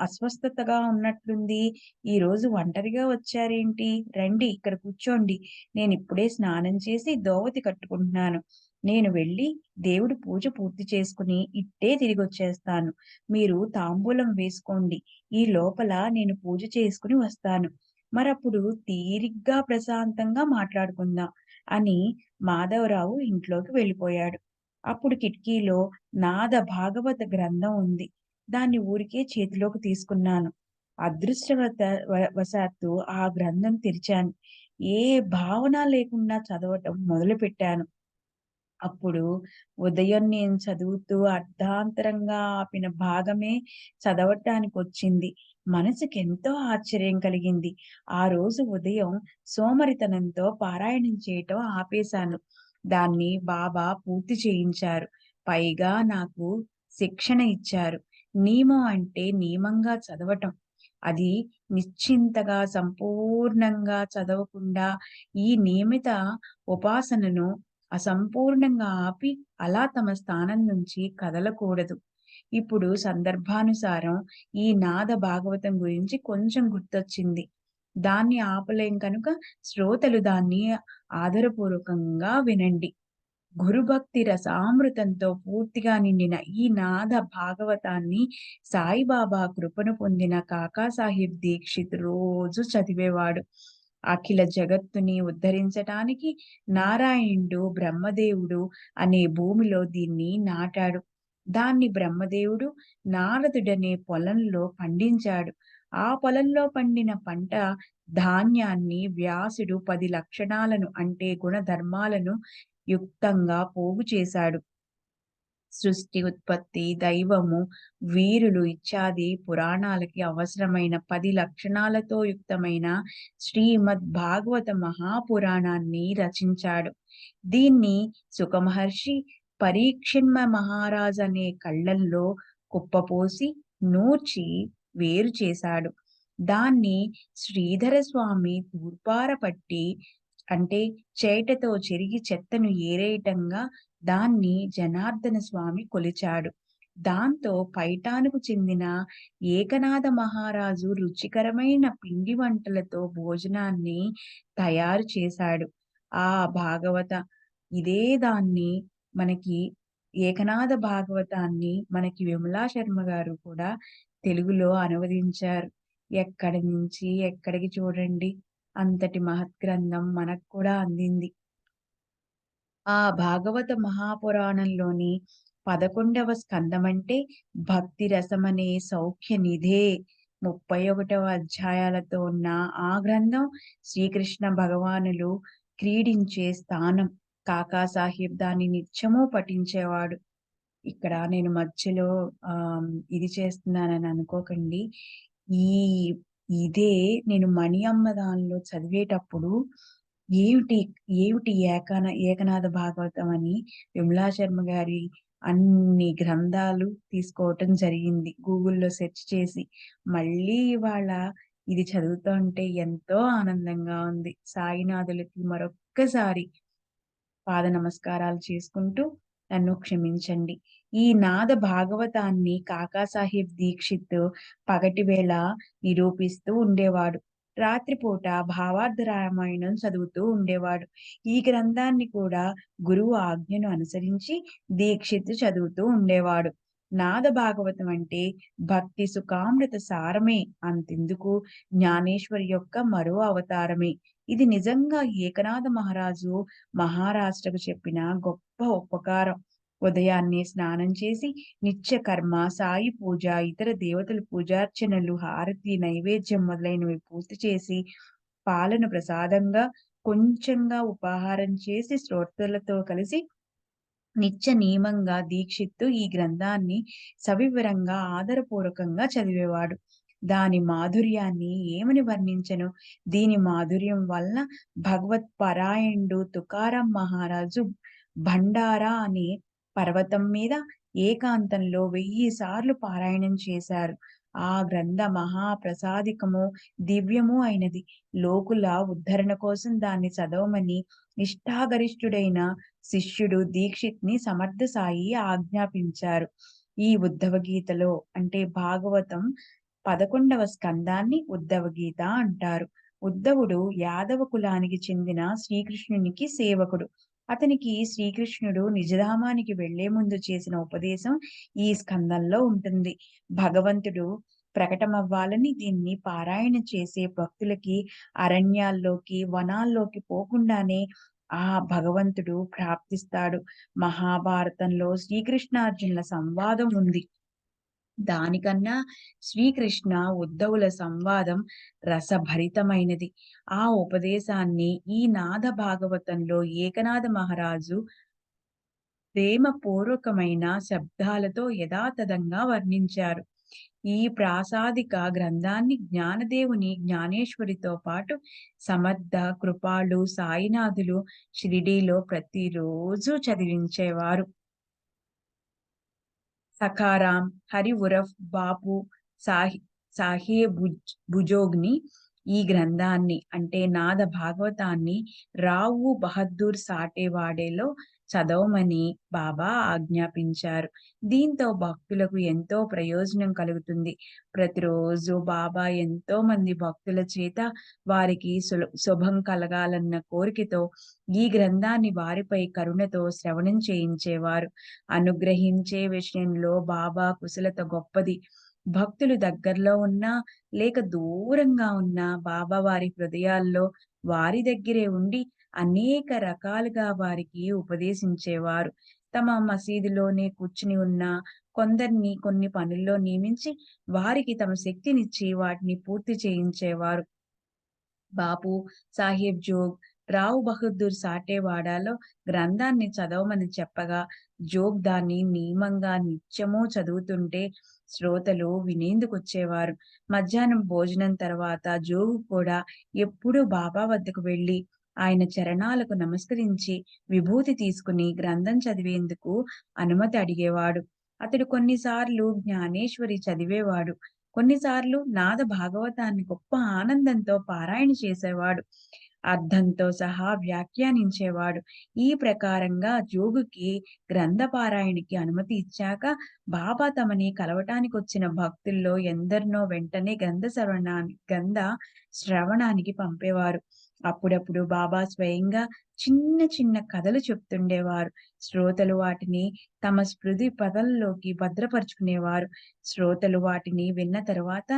అస్వస్థతగా ఉన్నట్లుంది. ఈరోజు ఒంటరిగా వచ్చారేంటి? రండి ఇక్కడ కూర్చోండి. నేనిప్పుడే స్నానం చేసి ధోవతి కట్టుకుంటున్నాను. నేను వెళ్ళి దేవుడి పూజ పూర్తి చేసుకుని ఇట్టే తిరిగొచ్చేస్తాను. మీరు తాంబూలం వేసుకోండి. ఈ లోపల నేను పూజ చేసుకుని వస్తాను. మరప్పుడు తీరిగ్గా ప్రశాంతంగా మాట్లాడుకుందాం" అని మాధవరావు ఇంట్లోకి వెళ్ళిపోయాడు. అప్పుడు కిటికీలో నాద భాగవత గ్రంథం ఉంది. దాన్ని ఊరికే చేతిలోకి తీసుకున్నాను. అదృష్టవత వశాత్తు ఆ గ్రంథం తెరిచాను. ఏ భావన లేకుండా చదవటం మొదలుపెట్టాను. అప్పుడు ఉదయం నేను చదువుతూ అర్ధాంతరంగా ఆపిన భాగమే చదవటానికొచ్చింది. మనసుకెంతో ఆశ్చర్యం కలిగింది. ఆ రోజు ఉదయం సోమరితనంతో పారాయణం చేయటం ఆపేశాను. దాన్ని బాబా పూర్తి చేయించారు. పైగా నాకు శిక్షణ ఇచ్చారు. నియమం అంటే నియమంగా చదవటం. అది నిశ్చింతగా సంపూర్ణంగా చదవకుండా ఈ నియమిత ఉపాసనను అసంపూర్ణంగా ఆపి అలా తమ స్థానం నుంచి కదలకూడదు. ఇప్పుడు సందర్భానుసారం ఈ నాద భాగవతం గురించి కొంచెం గుర్తొచ్చింది. దాన్ని ఆపలేం కనుక శ్రోతలు దాన్ని ఆదరపూర్వకంగా వినండి. గురుభక్తి రసామృతంతో పూర్తిగా నిండిన ఈ నాద భాగవతాన్ని సాయిబాబా కృపను పొందిన కాకాసాహెబ్ దీక్షిత్ రోజు చదివేవాడు. అఖిల జగత్తుని ఉద్ధరించటానికి నారాయణుడు బ్రహ్మదేవుడు అనే భూమిలో దీన్ని నాటాడు. దాన్ని బ్రహ్మదేవుడు నారదుడనే పొలంలో పండించాడు. ఆ పొలంలో పండిన పంట ధాన్యాన్ని వ్యాసుడు 10 లక్షణాలను అంటే గుణధర్మాలను యుక్తంగా పోగు చేశాడు. సృష్టి, ఉత్పత్తి, దైవము, వీరులు ఇత్యాది పురాణాలకి అవసరమైన 10 లక్షణాలతో యుక్తమైన శ్రీమద్ భాగవత మహాపురాణాన్ని రచించాడు. దీన్ని సుఖమహర్షి పరీక్షిన్మ మహారాజ్ అనే కళ్ళల్లో కుప్పపోసి, నూర్చి వేరు చేశాడు. దాన్ని శ్రీధర స్వామి తూర్పార పట్టి అంటే చేటతో చెరిగి చెత్తను ఏరేయటంగా దాన్ని జనార్దన స్వామి కొలిచాడు. దాంతో పైఠానుకు చెందిన ఏకనాథ మహారాజు రుచికరమైన పిండి వంటలతో భోజనాన్ని తయారు చేశాడు. ఆ భాగవత ఇదే దాన్ని మనకి ఏకనాథ భాగవతాన్ని మనకి విమలా శర్మ గారు కూడా తెలుగులో అనువదించారు. ఎక్కడి నుంచి ఎక్కడికి చూడండి అంతటి మహత్గ్రంథం మనకు కూడా అందింది. ఆ భాగవత మహాపురాణంలోని 11వ స్కందమంటే భక్తి రసమనే సౌఖ్య నిధే. 31వ అధ్యాయాలతో ఉన్న ఆ గ్రంథం శ్రీకృష్ణ భగవానులు క్రీడించే స్థానం. కాకాసాహెబ్ దాన్ని నిత్యము పఠించేవాడు. ఇక్కడ నేను మధ్యలో ఇది చేస్తున్నానని అనుకోకండి. ఈ ఇదే నేను మణి అమ్మ దానిలో చదివేటప్పుడు ఏమిటి, ఏమిటి ఏకనాథ భాగవతం అని విమలా శర్మ గారి అన్ని గ్రంథాలు తీసుకోవటం జరిగింది. గూగుల్‌లో సెర్చ్ చేసి. మళ్ళీ ఇవాళ ఇది చదువుతుంటే ఎంతో ఆనందంగా ఉంది. సాయినాథులకి మరొక్కసారి పాద నమస్కారాలు చేసుకుంటూ నన్ను క్షమించండి. ఈ నాద భాగవతాన్ని కాకాసాహెబ్ దీక్షిత్ పగటివేళ నిరూపిస్తూ ఉండేవాడు. రాత్రిపూట భావార్థ రామాయణం చదువుతూ ఉండేవాడు. ఈ గ్రంథాన్ని కూడా గురువు ఆజ్ఞను అనుసరించి దీక్షిత్ చదువుతూ ఉండేవాడు. నాద భాగవతం అంటే భక్తి సుఖామృత సారమే, అంతెందుకు జ్ఞానేశ్వరి యొక్క మరో అవతారమే. ఇది నిజంగా ఏకనాథ మహారాజు మహారాష్ట్రకు చెప్పిన గొప్ప ఉపకారం. ఉదయాన్నే స్నానం చేసి నిత్య కర్మ, సాయి పూజ, ఇతర దేవతల పూజార్చనలు, హారతి, నైవేద్యం మొదలైనవి పూర్తి చేసి పాలను ప్రసాదంగా కొంచెంగా ఉపాహారం చేసి శ్రోతలతో కలిసి నిత్య నియమంగా దీక్షిత్తు ఈ గ్రంథాన్ని సవివరంగా ఆదరపూర్వకంగా చదివేవాడు. దాని మాధుర్యాన్ని ఏమని వర్ణించెను? దీని మాధుర్యం వలన భగవత్ పరాయణుడు తుకారాం మహారాజు భండారా అనే పర్వతం మీద ఏకాంతంలో 1000 సార్లు పారాయణం చేశారు. ఆ గ్రంథ మహాప్రసాదికము, దివ్యము అయినది. లోకుల ఉద్ధరణ కోసం దాన్ని చదవమని నిష్ఠాగరిష్ఠుడైన శిష్యుడు దీక్షిత్‌ని సమర్థ సాయి ఆజ్ఞాపించారు. ఈ ఉద్ధవ గీతలో అంటే భాగవతం 11వ స్కందాన్ని ఉద్ధవ గీత అంటారు. ఉద్ధవుడు యాదవ కులానికి చెందిన శ్రీకృష్ణునికి సేవకుడు. అతనికి శ్రీకృష్ణుడు నిజధామానికి వెళ్లే ముందు చేసిన ఉపదేశం ఈ స్కందంలో ఉంటుంది. భగవంతుడు ప్రకటమవ్వాలని దీన్ని పారాయణ చేసే భక్తులకి అరణ్యాల్లోకి, వనాల్లోకి పోకుండానే ఆ భగవంతుడు ప్రాప్తిస్తాడు. మహాభారతంలో శ్రీకృష్ణార్జునుల సంవాదం ఉంది. దానికన్నా శ్రీకృష్ణ ఉద్ధవుల సంవాదం రసభరితమైనది. ఆ ఉపదేశాన్ని ఈ నాద భాగవతంలో ఏకనాథ మహారాజు ప్రేమపూర్వకమైన శబ్దాలతో యథాతథంగా వర్ణించారు. ఈ ప్రాసాదిక గ్రంథాన్ని జ్ఞానదేవుని జ్ఞానేశ్వరితో పాటు సమర్థ, కృపాళు, సాయినాథులు షిరిడీలో ప్రతిరోజు చదివించేవారు. సఖారాం, హరి ఉరఫ్ బాపు సాహి భుజోగ్ని ఈ గ్రంథాన్ని అంటే నాద భాగవతాన్ని రావు బహద్దూర్ సాటేవాడేలో చదవమని బాబా ఆజ్ఞాపించారు. దీంతో భక్తులకు ఎంతో ప్రయోజనం కలుగుతుంది. ప్రతిరోజు బాబా ఎంతో మంది భక్తుల చేత వారికి శుభం కలగాలన్న కోరికతో ఈ గ్రంథాన్ని వారిపై కరుణతో శ్రవణం చేయించేవారు. అనుగ్రహించే విషయంలో బాబా కుశలత గొప్పది. భక్తులు దగ్గరలో ఉన్నా, లేక దూరంగా ఉన్నా బాబా వారి హృదయాల్లో వారి దగ్గరే ఉండి అనేక రకాలుగా వారికి ఉపదేశించేవారు. తమ మసీదులోనే కూర్చుని ఉన్న కొందరిని కొన్ని పనుల్లో నియమించి వారికి తమ శక్తినిచ్చి వాటిని పూర్తి చేయించేవారు. బాపు సాహెబ్ జోగ్ రావ్ బహదూర్ సాటేవాడాలో గ్రంథాన్ని చదవమని చెప్పగా జోగ్ దాన్ని నియమంగా నిత్యమూ చదువుతుంటే శ్రోతలు వినేందుకొచ్చేవారు. మధ్యాహ్నం భోజనం తర్వాత జోగు కూడా ఎప్పుడూ బాబా వద్దకు వెళ్లి ఆయన చరణాలకు నమస్కరించి విభూతి తీసుకుని గ్రంథం చదివేందుకు అనుమతి అడిగేవాడు. అతడు కొన్నిసార్లు జ్ఞానేశ్వరి చదివేవాడు. కొన్నిసార్లు నాద భాగవతాన్ని గొప్ప ఆనందంతో పారాయణ చేసేవాడు. అర్థంతో సహా వ్యాఖ్యానించేవాడు. ఈ ప్రకారంగా జోగుకి గ్రంథ పారాయణకి అనుమతి ఇచ్చాక బాబా తమని కలవటానికొచ్చిన భక్తుల్లో ఎందరినో వెంటనే గ్రంథ శ్రవణానికి పంపేవారు. అప్పుడప్పుడు బాబా స్వయంగా చిన్న చిన్న కథలు చెప్తుండేవారు. శ్రోతలు వాటిని తమ స్మృతి పథంలోకి భద్రపరుచుకునేవారు. శ్రోతలు వాటిని విన్న తరువాత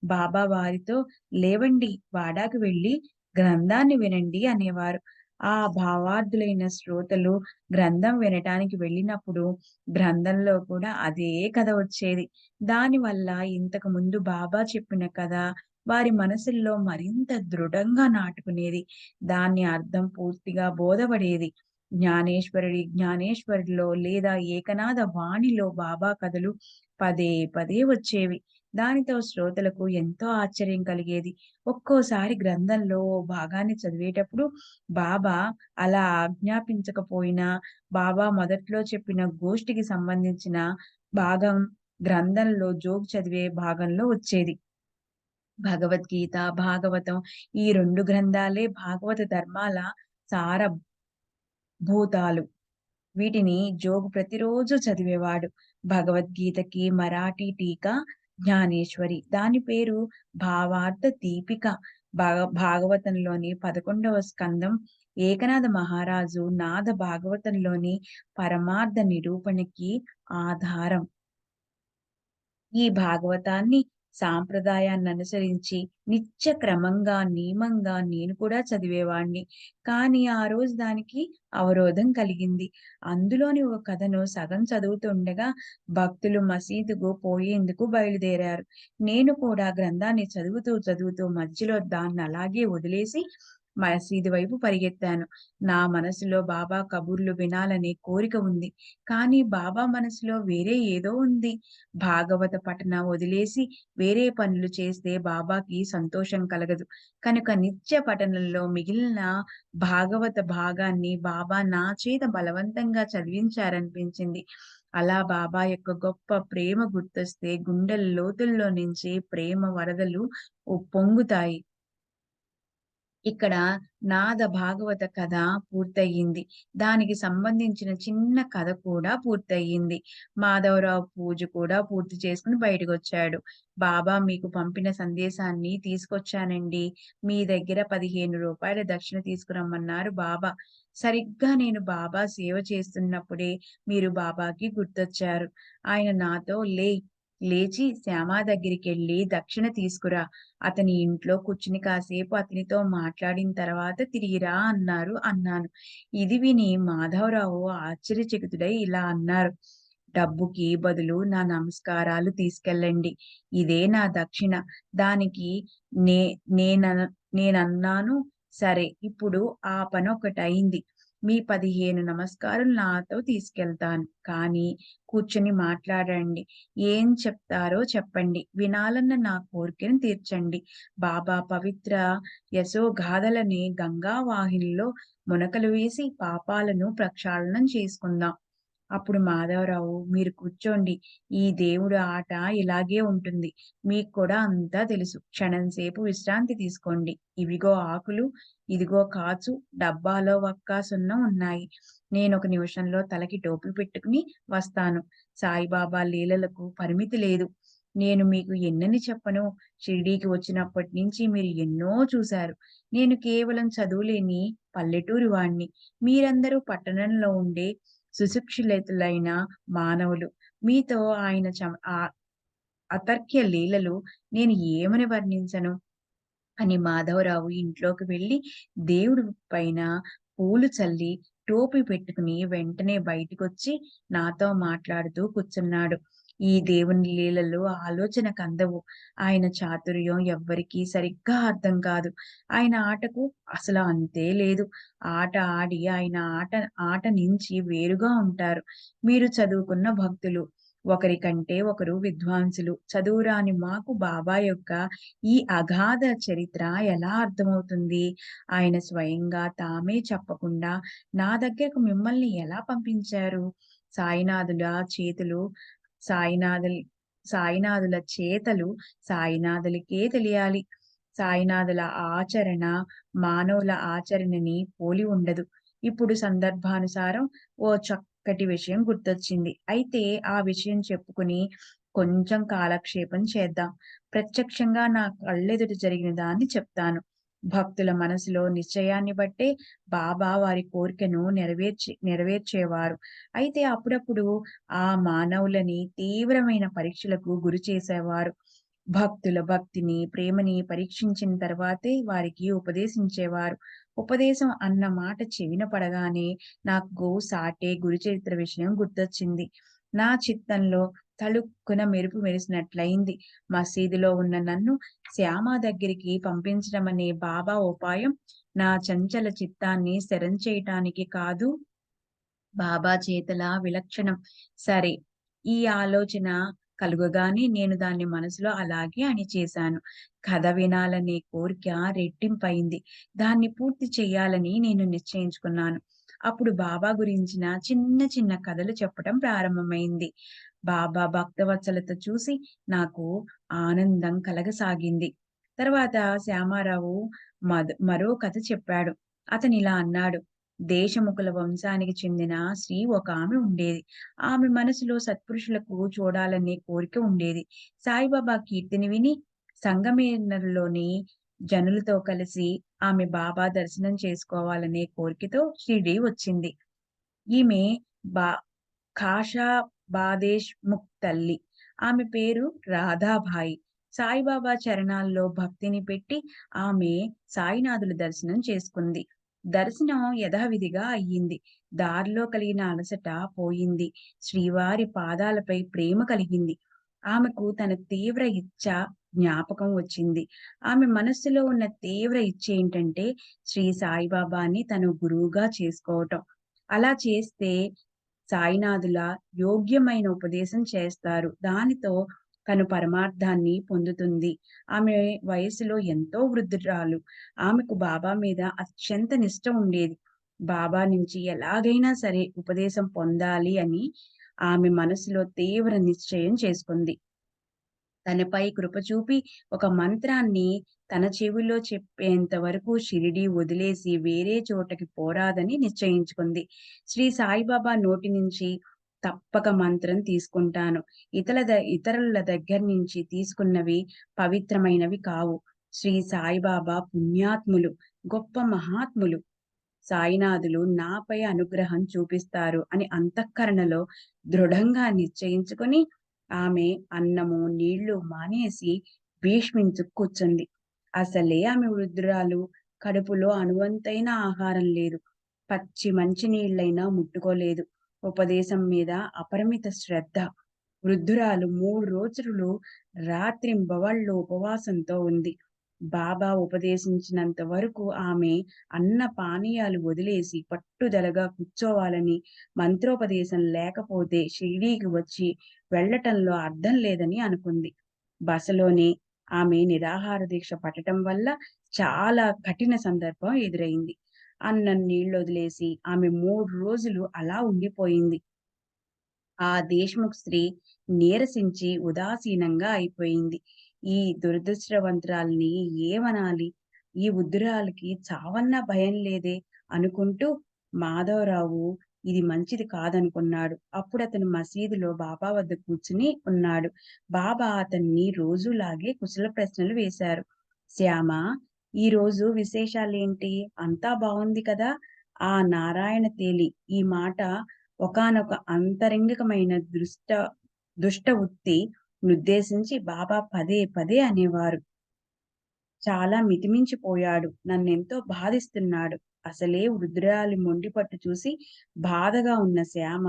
బాబా వారితో లేవండి, వాడాకు వెళ్లి గ్రంథాన్ని వినండి అనేవారు. ఆ భావార్థులైన శ్రోతలు గ్రంథం వినటానికి వెళ్ళినప్పుడు గ్రంథంలో కూడా అదే కథ వచ్చేది. దానివల్ల ఇంతకు ముందు బాబా చెప్పిన కథ వారి మనసుల్లో మరింత దృఢంగా నాటుకునేది. దాని అర్థం పూర్తిగా బోధపడేది. జ్ఞానేశ్వరిలో లేదా ఏకనాథ వాణిలో బాబా కథలు పదే పదే వచ్చేవి. దానితో శ్రోతలకు ఎంతో ఆశ్చర్యం కలిగేది. ఒక్కోసారి గ్రంథంలో ఓ భాగాన్ని చదివేటప్పుడు బాబా అలా ఆజ్ఞాపించకపోయినా, బాబా మొదట్లో చెప్పిన గోష్ఠికి సంబంధించిన భాగం గ్రంథంలో జోగ్ చదివే భాగంలో వచ్చేది. భగవద్గీత, భాగవతం ఈ 2 గ్రంథాలే భాగవత ధర్మాల సారభూతాలు. వీటిని జోగు ప్రతిరోజు చదివేవాడు. భగవద్గీతకి మరాఠీ టీకా జ్ఞానేశ్వరి. దాని పేరు భావార్థ దీపిక. భాగవతంలోని 11వ స్కందం ఏకనాథ మహారాజు నాద భాగవతంలోని పరమార్థ నిరూపణకి ఆధారం. ఈ భాగవతాన్ని సాంప్రదాయాన్ననుసరించి నిత్య క్రమంగా, నియమంగా నేను కూడా చదివేవాణ్ణి. కానీ ఆ రోజు దానికి అవరోధం కలిగింది. అందులోని ఒక కథను సగం చదువుతుండగా భక్తులు మసీదుకు పోయేందుకు బయలుదేరారు. నేను కూడా గ్రంథాన్ని చదువుతూ మధ్యలో దాన్నలాగే వదిలేసి మసీదు వైపు పరిగెత్తాను. నా మనసులో బాబా కబుర్లు వినాలనే కోరిక ఉంది. కానీ బాబా మనసులో వేరే ఏదో ఉంది. భాగవత పఠన వదిలేసి వేరే పనులు చేస్తే బాబాకి సంతోషం కలగదు. కనుక నిత్య పఠనంలో మిగిలిన భాగవత భాగాన్ని బాబా నా చేత బలవంతంగా చదివించారనిపించింది. అలా బాబా యొక్క గొప్ప ప్రేమ గుర్తొస్తే గుండెల లోతుల్లో నుంచి ప్రేమ వరదలు ఉప్పొంగుతాయి. ఇక్కడ నాద భాగవత కథ పూర్తయింది. దానికి సంబంధించిన చిన్న కథ కూడా పూర్తయింది. మాధవరావు పూజ కూడా పూర్తి చేసుకొని బయటకొచ్చాడు. బాబా మీకు పంపిన సందేశాన్ని తీసుకొచ్చానండి. మీ దగ్గర రూ. 15 దక్షిణ తీసుకురమ్మన్నారు బాబా. సరిగ్గా నేను బాబా సేవ చేస్తున్నప్పుడే మీరు బాబాకి గుర్తొచ్చారు. ఆయన నాతో లేచి శ్యామ దగ్గరికెళ్ళి దక్షిణ తీసుకురా. అతని ఇంట్లో కూర్చుని కాసేపు అతనితో మాట్లాడిన తర్వాత తిరిగి రా అన్నాను. ఇది విని మాధవరావు ఆశ్చర్యచకితుడై ఇలా అన్నారు. డబ్బుకి బదులు నా నమస్కారాలు తీసుకెళ్ళండి. ఇదే నా దక్షిణ. దానికి నే నేన నేనన్నాను సరే ఇప్పుడు ఆ పనొకటయింది. మీ 15 నమస్కారాలు నాతో తీసుకెళ్తాను. కానీ కూర్చొని మాట్లాడండి. ఏం చెప్తారో చెప్పండి. వినాలన్న నా కోరికను తీర్చండి. బాబా పవిత్ర యశోగాథలని గంగా వాహినిలో మునకలు వేసి పాపాలను ప్రక్షాళనం చేసుకుందాం. అప్పుడు మాధవరావు మీరు కూర్చోండి. ఈ దేవుడి ఆట ఇలాగే ఉంటుంది. మీకు కూడా అంతా తెలుసు. క్షణం సేపు విశ్రాంతి తీసుకోండి. ఇవిగో ఆకులు, ఇదిగో కాచు, డబ్బాలో వక్క సున్నం ఉన్నాయి. నేనొక నిమిషంలో తలకి టోపీ పెట్టుకుని వస్తాను. సాయిబాబా లీలలకు పరిమితి లేదు. నేను మీకు ఎన్నని చెప్పను. షిరిడీకి వచ్చినప్పటి నుంచి మీరు ఎన్నో చూశారు. నేను కేవలం చదువులేని పల్లెటూరి వాడిని. మీరందరూ పట్టణంలో ఉండే సుశిక్షితులైన మానవులు. మీతో ఆయన అతర్క్య లీలలు నేను ఏమని వర్ణించను? అని మాధవరావు ఇంట్లోకి వెళ్లి దేవుడి పైన పూలు చల్లి, టోపీ పెట్టుకుని వెంటనే బయటికొచ్చి నాతో మాట్లాడుతూ కూర్చున్నాడు. ఈ దేవుని లీలలు ఆలోచనకందవు. ఆయన చాతుర్యం ఎవ్వరికీ సరిగ్గా అర్థం కాదు. ఆయన ఆటకు అసలు అంతే లేదు. ఆట ఆడి ఆయన ఆట నుంచి వేరుగా ఉంటారు. మీరు చదువుకున్న భక్తులు. ఒకరికంటే ఒకరు విద్వాంసులు. చదువురాని మాకు బాబా యొక్క ఈ అగాధ చరిత్ర ఎలా అర్థమవుతుంది? ఆయన స్వయంగా తామే చెప్పకుండా నా దగ్గరకు మిమ్మల్ని ఎలా పంపించారు? సాయినాథుల చేతులు సాయినాథుల్ సాయినాథుల చేతలు సాయినాథులకే తెలియాలి. సాయినాథుల ఆచరణ మానవుల ఆచరణని పోలి ఉండదు. ఇప్పుడు సందర్భానుసారం ఓ చక్కటి విషయం గుర్తొచ్చింది. అయితే ఆ విషయం చెప్పుకుని కొంచెం కాలక్షేపం చేద్దాం. ప్రత్యక్షంగా నా కళ్ళెదుట జరిగిన దాన్ని చెప్తాను. భక్తుల మనసులో నిశ్చయాన్ని బట్టే బాబా వారి కోరికను నెరవేర్చేవారు. అయితే అప్పుడప్పుడు ఆ మానవులని తీవ్రమైన పరీక్షలకు గురి చేసేవారు. భక్తుల భక్తిని, ప్రేమని పరీక్షించిన తర్వాతే వారికి ఉపదేశించేవారు. ఉపదేశం అన్న మాట చెవిన పడగానే నాకు సాటే గురుచరిత్ర విషయం గుర్తొచ్చింది. నా చిత్తంలో తళుక్కున మెరుపు మెరిసినట్లయింది. మసీదులో ఉన్న నన్ను శ్యామ దగ్గరికి పంపించడమనే బాబా ఉపాయం నా చంచల చిత్తాన్ని స్థిరం చేయటానికి కాదు, బాబా చేతల విలక్షణం. సరే, ఈ ఆలోచన కలుగగానే నేను దాన్ని మనసులో అలాగే అణిచేశాను. కథ వినాలనే కోరిక రెట్టింపయింది. దాన్ని పూర్తి చెయ్యాలని నేను నిశ్చయించుకున్నాను. అప్పుడు బాబా గురించిన చిన్న చిన్న కథలు చెప్పటం ప్రారంభమైంది. బాబా భక్తవత్సలత చూసి నాకు ఆనందం కలగసాగింది. తర్వాత శ్యామారావు మరో కథ చెప్పాడు. అతనిలా అన్నాడు. దేశముఖుల వంశానికి చెందిన స్త్రీ ఒక ఆమె ఉండేది. ఆమె మనసులో సత్పురుషులకు చూడాలనే కోరిక ఉండేది. సాయిబాబా కీర్తిని విని సంగమేర్నలోని జనులతో కలిసి ఆమె బాబా దర్శనం చేసుకోవాలనే కోరికతో షిరిడీ వచ్చింది. ఈమె బా ఖాషా బాదేశ్ ముఖ్ తల్లి. ఆమె పేరు రాధాబాయి. సాయిబాబా చరణాల్లో భక్తిని పెట్టి ఆమె సాయినాథుల దర్శనం చేసుకుంది. దర్శనం యథావిధిగా అయ్యింది. దారిలో కలిగిన అలసట పోయింది. శ్రీవారి పాదాలపై ప్రేమ కలిగింది. ఆమెకు తన తీవ్ర ఇచ్ఛ జ్ఞాపకం వచ్చింది. ఆమె మనస్సులో ఉన్న తీవ్ర ఇచ్చ ఏంటంటే శ్రీ సాయిబాబాని తన గురువుగా చేసుకోవటం. అలా చేస్తే సాయినాథుల యోగ్యమైన ఉపదేశం చేస్తారు. దానితో తను పరమార్థాన్ని పొందుతుంది. ఆమె వయసులో ఎంతో వృద్ధురాలు. ఆమెకు బాబా మీద అత్యంత నిష్ట ఉండేది. బాబా నుంచి ఎలాగైనా సరే ఉపదేశం పొందాలి అని ఆమె మనసులో తీవ్ర నిశ్చయం చేసుకుంది. తనపై కృప చూపి ఒక మంత్రాన్ని తన చెవిలో చెప్పేంత వరకు షిరిడీ వదిలేసి వేరే చోటకి పోరాదని నిశ్చయించుకుంది. శ్రీ సాయిబాబా నోటి నుంచి తప్పక మంత్రం తీసుకుంటాను. ఇతరుల దగ్గర నుంచి తీసుకున్నవి పవిత్రమైనవి కావు. శ్రీ సాయిబాబా పుణ్యాత్ములు, గొప్ప మహాత్ములు. సాయినాథులు నాపై అనుగ్రహం చూపిస్తారు అని అంతఃకరణలో దృఢంగా నిశ్చయించుకొని ఆమె అన్నము, నీళ్లు మానేసి భీష్మించు కూర్చుంది. అసలే ఆమె వృద్ధురాలు. కడుపులో అణువంతైన ఆహారం లేదు. పచ్చి మంచినీళ్ళైనా ముట్టుకోలేదు. ఉపదేశం మీద అపరిమిత శ్రద్ధ. వృద్ధురాలు 3 రోజులు రాత్రింబవళ్ళు ఉపవాసంతో ఉంది. బాబా ఉపదేశించినంత వరకు ఆమె అన్న పానీయాలు వదిలేసి పట్టుదలగా కూర్చోవాలని, మంత్రోపదేశం లేకపోతే షిరిడీకి వచ్చి వెళ్ళటంలో అర్థం లేదని అనుకుంది. బసలోనే ఆమె నిరాహార దీక్ష పట్టటం వల్ల చాలా కఠిన సందర్భం ఎదురైంది. అన్నం, నీళ్లొదిలేసి ఆమె 3 రోజులు అలా ఉండిపోయింది. ఆ దేశ్‌ముఖ్ స్త్రీ నీరసించి ఉదాసీనంగా అయిపోయింది. ఈ దురదృష్టవంతురాలిని ఏమనాలి? ఈ వృద్ధురాలికి చావన్నా భయం లేదే అనుకుంటూ మాధవరావు ఇది మంచిది కాదనుకున్నాడు. అప్పుడతను మసీదులో బాబా వద్ద కూర్చుని ఉన్నాడు. బాబా అతన్ని రోజూలాగే కుశల ప్రశ్నలు వేశారు. శ్యామా, ఈరోజు విశేషాలేంటి? అంతా బావుంది కదా? ఆ నారాయణ తేలి ఈ మాట ఒకానొక అంతరంగికమైన దుష్ట ఉక్తి నుద్దేశించి బాబా పదే పదే అనేవారు. చాలా మితిమించిపోయాడు. నన్నెంతో బాధిస్తున్నాడు. అసలే వృద్ధురాలి మొండిపట్టు చూసి బాధగా ఉన్న శ్యామ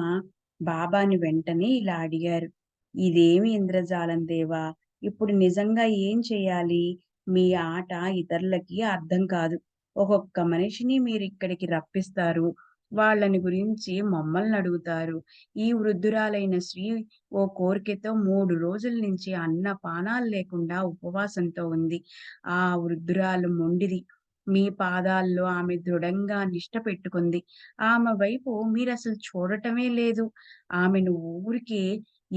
బాబాని వెంటనే ఇలా అడిగారు. ఇదేమి ఇంద్రజాలం దేవా! ఇప్పుడు నిజంగా ఏం చెయ్యాలి? మీ ఆట ఇతరులకి అర్థం కాదు. ఒక్కొక్క మనిషిని మీరిక్కడికి రప్పిస్తారు. వాళ్ళని గురించి మమ్మల్నడుగుతారు. ఈ వృద్ధురాలైన స్త్రీ ఓ కోరికతో 3 రోజుల నుంచి అన్న పానాలు లేకుండా ఉపవాసంతో ఉంది. ఆ వృద్ధురాలు మొండిది. మీ పాదాల్లో ఆమె దృఢంగా నిష్ట పెట్టుకుంది. ఆమె వైపు మీరసలు చూడటమే లేదు. ఆమెను ఊరికే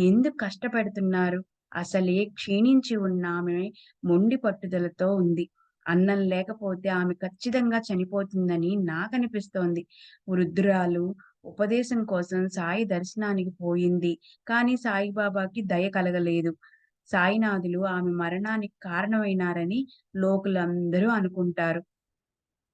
ఎందుకు కష్టపెడుతున్నారు? అసలే క్షీణించి ఉన్న ఆమె మొండి పట్టుదలతో ఉంది. అన్నం లేకపోతే ఆమె ఖచ్చితంగా చనిపోతుందని నాకనిపిస్తోంది. వృద్ధురాలు ఉపదేశం కోసం సాయి దర్శనానికి పోయింది. కానీ సాయిబాబాకి దయ కలగలేదు. సాయినాథులు ఆమె మరణానికి కారణమైనారని లోకులందరూ అనుకుంటారు.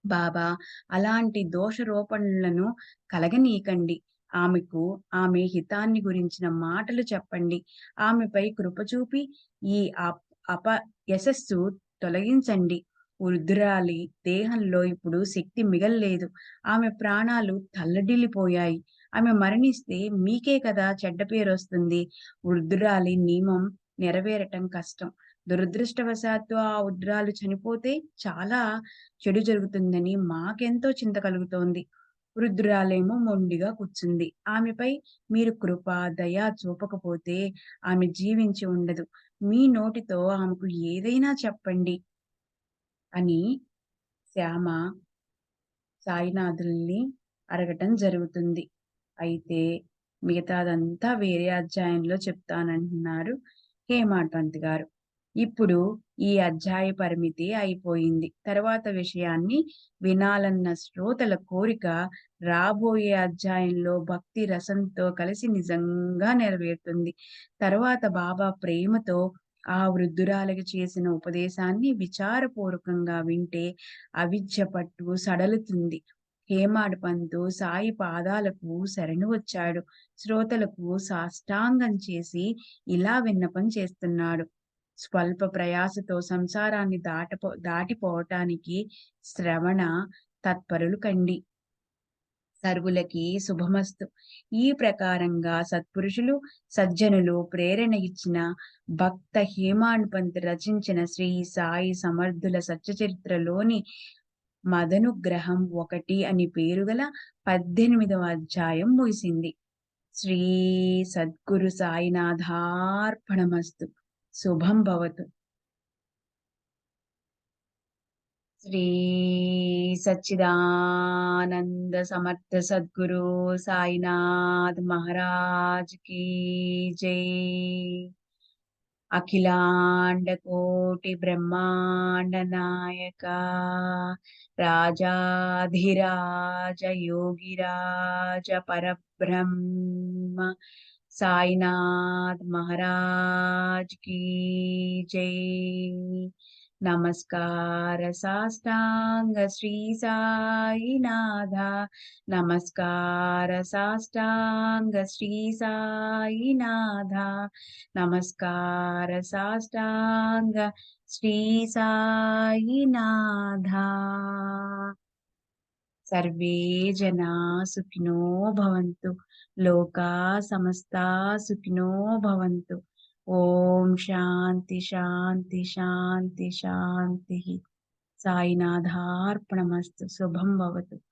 బాబా అలాంటి దోషారోపణలను కలగనీయకండి. ఆమెకు ఆమె హితాన్ని గురించిన మాటలు చెప్పండి. ఆమెపై కృప చూపి ఈ యశస్సు తొలగించండి. వృద్ధురాలి దేహంలో ఇప్పుడు శక్తి మిగల్లేదు. ఆమె ప్రాణాలు తల్లడిల్లిపోయాయి. ఆమె మరణిస్తే మీకే కదా చెడ్డ పేరొస్తుంది. వృద్ధురాలి నియమం నెరవేరటం కష్టం. దురదృష్టవశాత్తు ఆ వృద్ధురాలు చనిపోతే చాలా చెడు జరుగుతుందని మాకెంతో చింత కలుగుతోంది. వృద్ధురాలేమో మొండిగా కూర్చుంది. ఆమెపై మీరు కృప, దయ చూపకపోతే ఆమె జీవించి ఉండదు. మీ నోటితో ఆమెకు ఏదైనా చెప్పండి అని శ్యామ సాయినాథుల్ని అడగటం జరుగుతుంది. అయితే మిగతాదంతా వేరే అధ్యాయంలో చెప్తానంటున్నారు హేమాడ్ పంత్ గారు. ఇప్పుడు ఈ అధ్యాయ పరిమితి అయిపోయింది. తర్వాత విషయాన్ని వినాలన్న శ్రోతల కోరిక రాబోయే అధ్యాయంలో భక్తి రసంతో కలిసి నిజంగా నెరవేరుతుంది. తర్వాత బాబా ప్రేమతో ఆ వృద్ధురాలికి చేసిన ఉపదేశాన్ని విచారపూర్వకంగా వింటే అవిద్య పట్టు సడలుతుంది. హేమాడ్ పంతు సాయి పాదాలకు శరణు వచ్చాడు. శ్రోతలకు సాష్టాంగం చేసి ఇలా విన్నపం చేస్తున్నాడు. స్వల్ప ప్రయాసతో సంసారాన్ని దాటిపోవటానికి శ్రవణ తత్పరులు కండి. సర్వులకి శుభమస్తు. ఈ ప్రకారంగా సత్పురుషులు, సజ్జనులు ప్రేరణ ఇచ్చిన భక్త హేమాడ్పంత్ రచించిన శ్రీ సాయి సమర్థుల సచ్చరిత్రలోని మదనుగ్రహం 1 అని పేరుగల 18వ అధ్యాయం ముగిసింది. శ్రీ సద్గురు సాయినాథార్పణమస్తు. శుభం భవతు. శ్రీ సచ్చిదానంద సమర్థ సద్గురు సాయినాథ్ మహారాజ్ की जय. అఖిలాండ కోటి బ్రహ్మాండ నాయక రాజాధిరాజ యోగిరాజ పరబ్రహ్మ సాయినాథ్ మహారాజ్ की जय. నమస్కార సాష్టాంగ శ్రీ సాయినాథ. నమస్కార సాష్టాంగ శ్రీ సాయినాథ. నమస్కార సాష్టాంగ శ్రీ సాయినాథ. సర్వే జనా సుఖినో భవంతు. లోకా సమస్తా సుఖినో భవంతు. ఓం శాంతి శాంతి శాంతి శాంతి. సాయినాథార్పణమస్తు. శుభం భవతు.